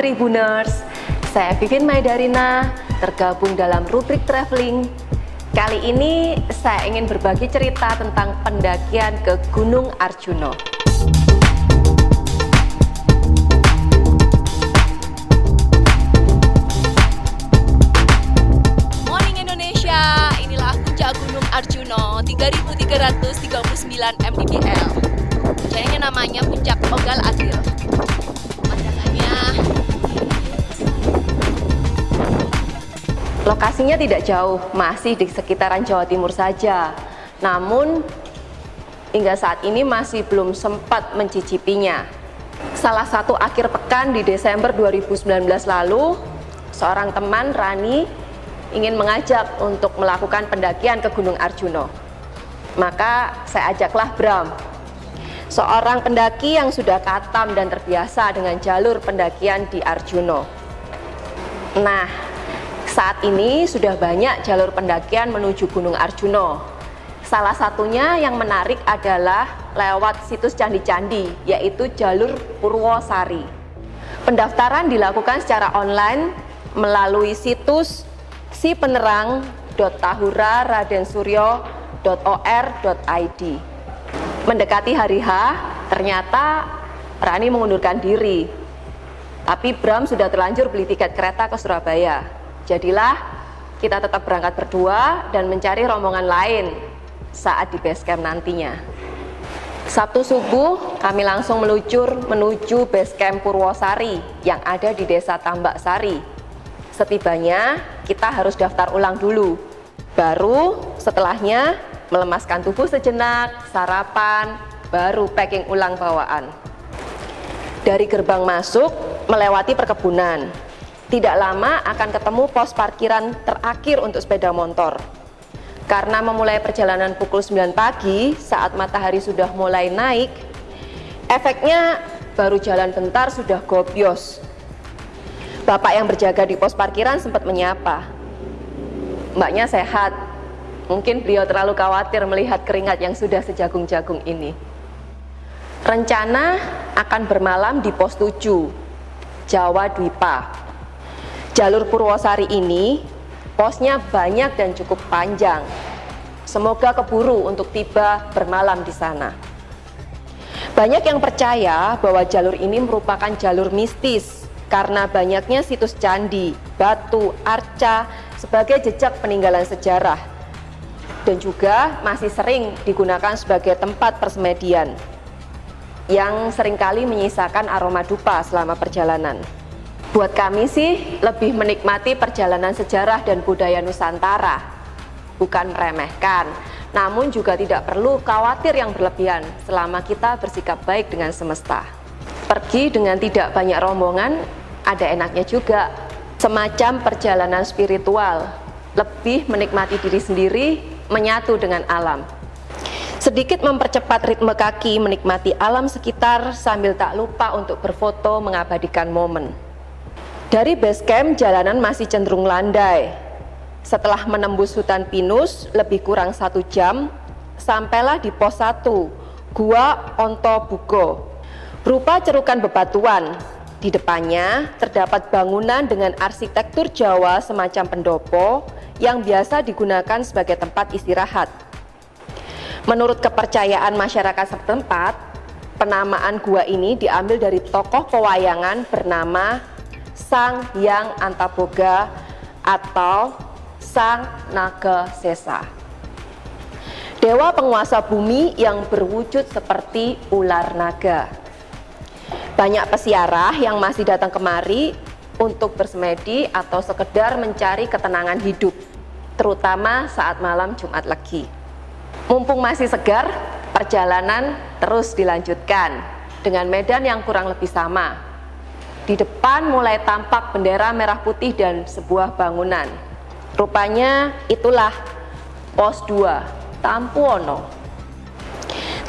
Tribuners, saya Vivin Maidarina, tergabung dalam rubrik traveling. Kali ini saya ingin berbagi cerita tentang pendakian ke Gunung Arjuna. Morning Indonesia, inilah puncak Gunung Arjuna 3339 mdpl. Kayaknya namanya puncak Ogal Atir. Lokasinya tidak jauh, masih di sekitaran Jawa Timur saja. Namun, hingga saat ini masih belum sempat mencicipinya. Salah satu akhir pekan di Desember 2019 lalu, seorang teman, Rani, ingin mengajak untuk melakukan pendakian ke Gunung Arjuna. Maka saya ajaklah Bram, seorang pendaki yang sudah katam dan terbiasa dengan jalur pendakian di Arjuna. Nah, saat ini sudah banyak jalur pendakian menuju Gunung Arjuna. Salah satunya yang menarik adalah lewat situs candi-candi, yaitu jalur Purwosari. Pendaftaran dilakukan secara online melalui situs sipenerang.tahuraRadensuryo.or.id. Mendekati hari H, ternyata Rani mengundurkan diri. Tapi Bram sudah terlanjur beli tiket kereta ke Surabaya. Jadilah kita tetap berangkat berdua dan mencari rombongan lain saat di base camp nantinya. Sabtu subuh kami langsung menuju base camp Purwosari yang ada di Desa Tambak Sari. Setibanya kita harus daftar ulang dulu. Baru setelahnya melemaskan tubuh sejenak, sarapan, baru packing ulang bawaan. Dari gerbang masuk melewati perkebunan. Tidak lama akan ketemu pos parkiran terakhir untuk sepeda motor. Karena memulai perjalanan pukul 9 pagi saat matahari sudah mulai naik, efeknya baru jalan bentar sudah gobyos. Bapak yang berjaga di pos parkiran sempat menyapa. Mbaknya sehat, mungkin beliau terlalu khawatir melihat keringat yang sudah sejagung-jagung ini. Rencana akan bermalam di pos 7, Jawa Dwipa. Jalur Purwosari ini posnya banyak dan cukup panjang. Semoga keburu untuk tiba bermalam di sana. Banyak yang percaya bahwa jalur ini merupakan jalur mistis karena banyaknya situs candi, batu, arca sebagai jejak peninggalan sejarah, dan juga masih sering digunakan sebagai tempat persemedian yang seringkali menyisakan aroma dupa selama perjalanan. Buat kami sih lebih menikmati perjalanan sejarah dan budaya Nusantara, bukan meremehkan, namun juga tidak perlu khawatir yang berlebihan selama kita bersikap baik dengan semesta. Pergi dengan tidak banyak rombongan, ada enaknya juga. Semacam perjalanan spiritual, lebih menikmati diri sendiri, menyatu dengan alam. Sedikit mempercepat ritme kaki menikmati alam sekitar sambil tak lupa untuk berfoto mengabadikan momen. Dari base camp jalanan masih cenderung landai. Setelah menembus hutan pinus lebih kurang 1 jam, sampailah di pos 1, Gua Ontobugo. Berupa cerukan bebatuan. Di depannya terdapat bangunan dengan arsitektur Jawa semacam pendopo yang biasa digunakan sebagai tempat istirahat. Menurut kepercayaan masyarakat setempat, penamaan gua ini diambil dari tokoh pewayangan bernama Sang Hyang Antaboga atau Sang Naga Sesa, dewa penguasa bumi yang berwujud seperti ular naga. Banyak pesiarah yang masih datang kemari untuk bersemedi atau sekedar mencari ketenangan hidup, terutama saat malam Jumat Legi. Mumpung masih segar, perjalanan terus dilanjutkan dengan medan yang kurang lebih sama. Di depan mulai tampak bendera merah putih dan sebuah bangunan. Rupanya itulah pos 2, Tampuono.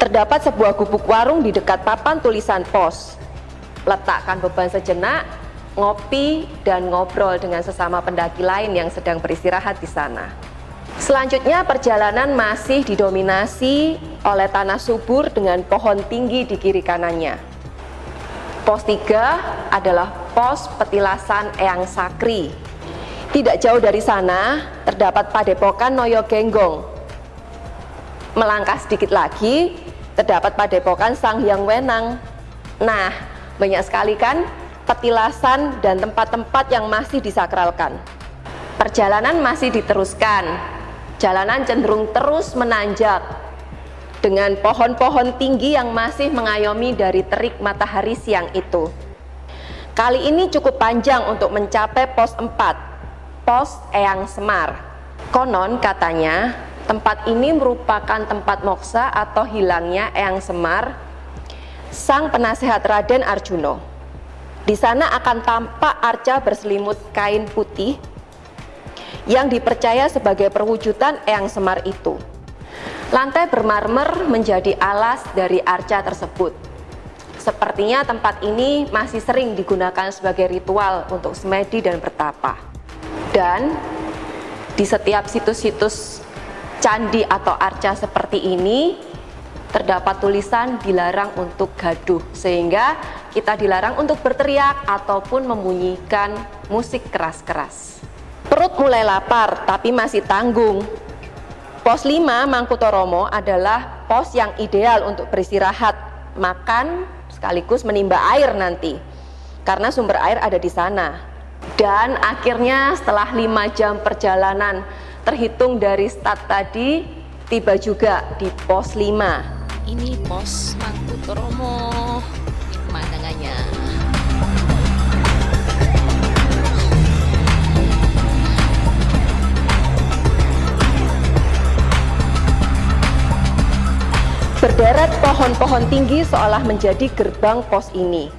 Terdapat sebuah gubuk warung di dekat papan tulisan pos. Letakkan beban sejenak, ngopi dan ngobrol dengan sesama pendaki lain yang sedang beristirahat di sana. Selanjutnya perjalanan masih didominasi oleh tanah subur dengan pohon tinggi di kiri kanannya. Pos 3 adalah pos petilasan Eyang Sakri. Tidak jauh dari sana terdapat Padepokan Noyo Genggong. Melangkah sedikit lagi terdapat Padepokan Sang Hyang Wenang. Nah, banyak sekali kan petilasan dan tempat-tempat yang masih disakralkan. Perjalanan masih diteruskan. Jalanan cenderung terus menanjak dengan pohon-pohon tinggi yang masih mengayomi dari terik matahari siang itu. Kali ini cukup panjang untuk mencapai pos 4, pos Eyang Semar. Konon katanya tempat ini merupakan tempat moksa atau hilangnya Eyang Semar, sang penasehat Raden Arjuna. Di sana akan tampak arca berselimut kain putih yang dipercaya sebagai perwujudan Eyang Semar itu. Lantai bermarmer menjadi alas dari arca tersebut. Sepertinya tempat ini masih sering digunakan sebagai ritual untuk semedi dan bertapa. Dan di setiap situs-situs candi atau arca seperti ini terdapat tulisan dilarang untuk gaduh, sehingga kita dilarang untuk berteriak ataupun membunyikan musik keras-keras. Perut mulai lapar tapi masih tanggung. Pos 5 Mangkutoromo adalah pos yang ideal untuk beristirahat, makan, sekaligus menimba air nanti, karena sumber air ada di sana. Dan akhirnya setelah 5 jam perjalanan terhitung dari start tadi, tiba juga di pos 5. Ini pos Mangkutoromo. Ini pemandangannya. Berderet pohon-pohon tinggi seolah menjadi gerbang pos ini.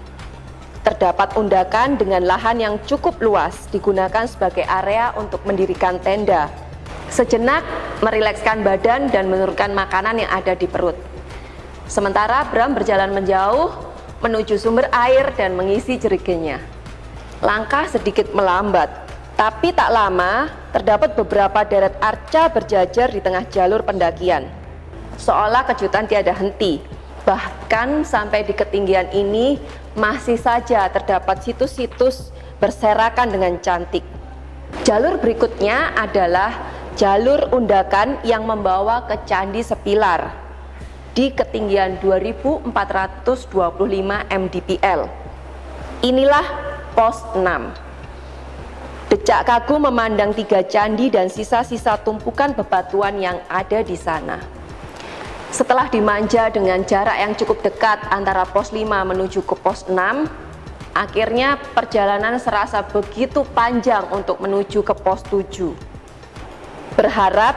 Terdapat undakan dengan lahan yang cukup luas digunakan sebagai area untuk mendirikan tenda. Sejenak merilekskan badan dan menurunkan makanan yang ada di perut. Sementara Bram berjalan menjauh menuju sumber air dan mengisi jerigennya. Langkah sedikit melambat, tapi tak lama terdapat beberapa deret arca berjajar di tengah jalur pendakian. Seolah kejutan tiada henti. Bahkan sampai di ketinggian ini masih saja terdapat situs-situs berserakan dengan cantik. Jalur berikutnya adalah jalur undakan yang membawa ke Candi Sepilar di ketinggian 2425 mdpl. Inilah pos 6. Decak kagum memandang 3 candi dan sisa-sisa tumpukan bebatuan yang ada di sana. Setelah dimanja dengan jarak yang cukup dekat antara pos 5 menuju ke pos 6, akhirnya perjalanan serasa begitu panjang untuk menuju ke pos 7. Berharap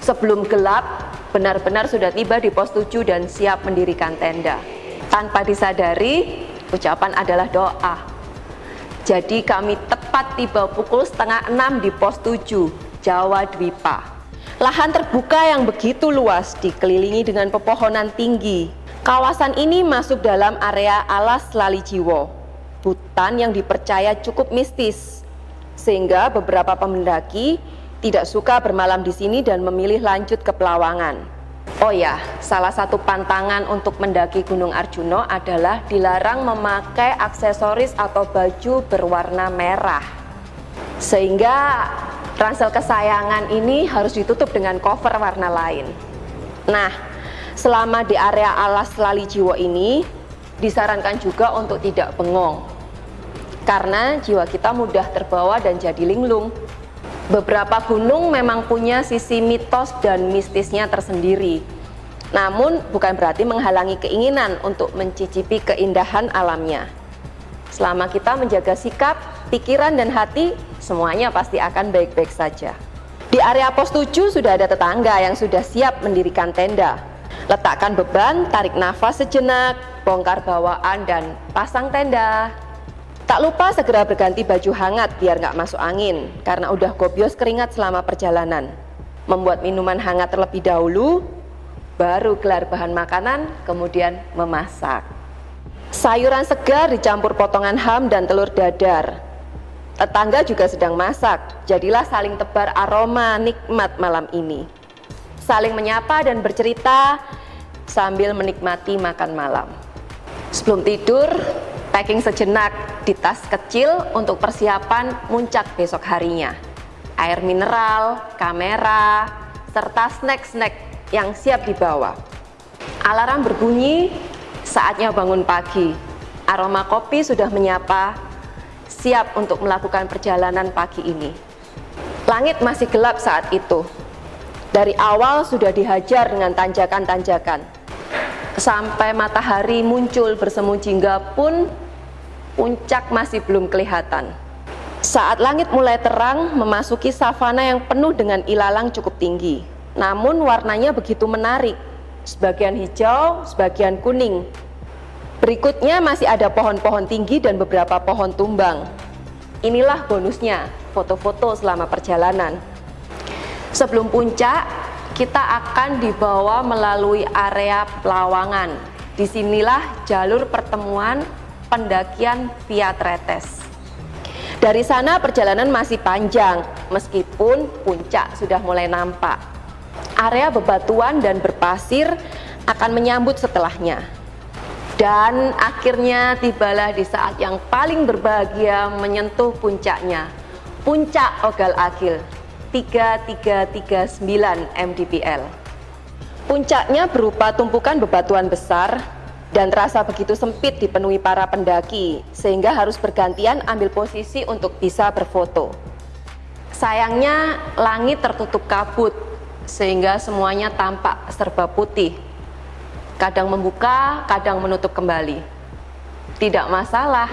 sebelum gelap benar-benar sudah tiba di pos 7 dan siap mendirikan tenda. Tanpa disadari, ucapan adalah doa. Jadi kami tepat tiba pukul 5:30 di pos 7, Jawa Dwipa. Lahan terbuka yang begitu luas dikelilingi dengan pepohonan tinggi. Kawasan ini masuk dalam area alas Lalijiwo, hutan yang dipercaya cukup mistis, sehingga beberapa pendaki tidak suka bermalam di sini dan memilih lanjut ke Pelawangan. Oh ya, salah satu pantangan untuk mendaki Gunung Arjuna adalah dilarang memakai aksesoris atau baju berwarna merah, sehingga ransel kesayangan ini harus ditutup dengan cover warna lain. Nah, selama di area alas Lalijiwo ini disarankan juga untuk tidak bengong, karena jiwa kita mudah terbawa dan jadi linglung. Beberapa gunung memang punya sisi mitos dan mistisnya tersendiri, namun bukan berarti menghalangi keinginan untuk mencicipi keindahan alamnya. Selama kita menjaga sikap, pikiran dan hati, semuanya pasti akan baik-baik saja. Di area pos 7 sudah ada tetangga yang sudah siap mendirikan tenda. Letakkan beban, tarik nafas sejenak, bongkar bawaan dan pasang tenda. Tak lupa segera berganti baju hangat biar nggak masuk angin, karena udah gobios keringat selama perjalanan. Membuat minuman hangat terlebih dahulu, baru gelar bahan makanan, kemudian memasak. Sayuran segar dicampur potongan ham dan telur dadar. Tetangga juga sedang masak, jadilah saling tebar aroma nikmat malam ini. Saling menyapa dan bercerita sambil menikmati makan malam. Sebelum tidur, Packing sejenak di tas kecil untuk persiapan muncak besok harinya. Air mineral, kamera, serta snack-snack yang siap dibawa. Alarm berbunyi, saatnya bangun pagi. Aroma kopi sudah menyapa, siap untuk melakukan perjalanan pagi ini. Langit masih gelap saat itu. Dari awal sudah dihajar dengan tanjakan-tanjakan. Sampai matahari muncul bersemu jingga pun, puncak masih belum kelihatan. Saat langit mulai terang, memasuki savana yang penuh dengan ilalang cukup tinggi. Namun warnanya begitu menarik, sebagian hijau, sebagian kuning. Berikutnya masih ada pohon-pohon tinggi dan beberapa pohon tumbang. Inilah bonusnya, foto-foto selama perjalanan. Sebelum puncak, kita akan dibawa melalui area Pelawangan. Disinilah jalur pertemuan pendakian Via Tretes. Dari sana perjalanan masih panjang, meskipun puncak sudah mulai nampak. Area bebatuan dan berpasir akan menyambut setelahnya. Dan akhirnya tibalah di saat yang paling berbahagia menyentuh puncaknya. Puncak Ogal-Agil, 3339 mdpl. Puncaknya berupa tumpukan bebatuan besar dan terasa begitu sempit dipenuhi para pendaki, sehingga harus bergantian ambil posisi untuk bisa berfoto. Sayangnya langit tertutup kabut, sehingga semuanya tampak serba putih. Kadang membuka, kadang menutup kembali. Tidak masalah,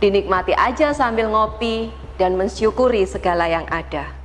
dinikmati aja sambil ngopi dan mensyukuri segala yang ada.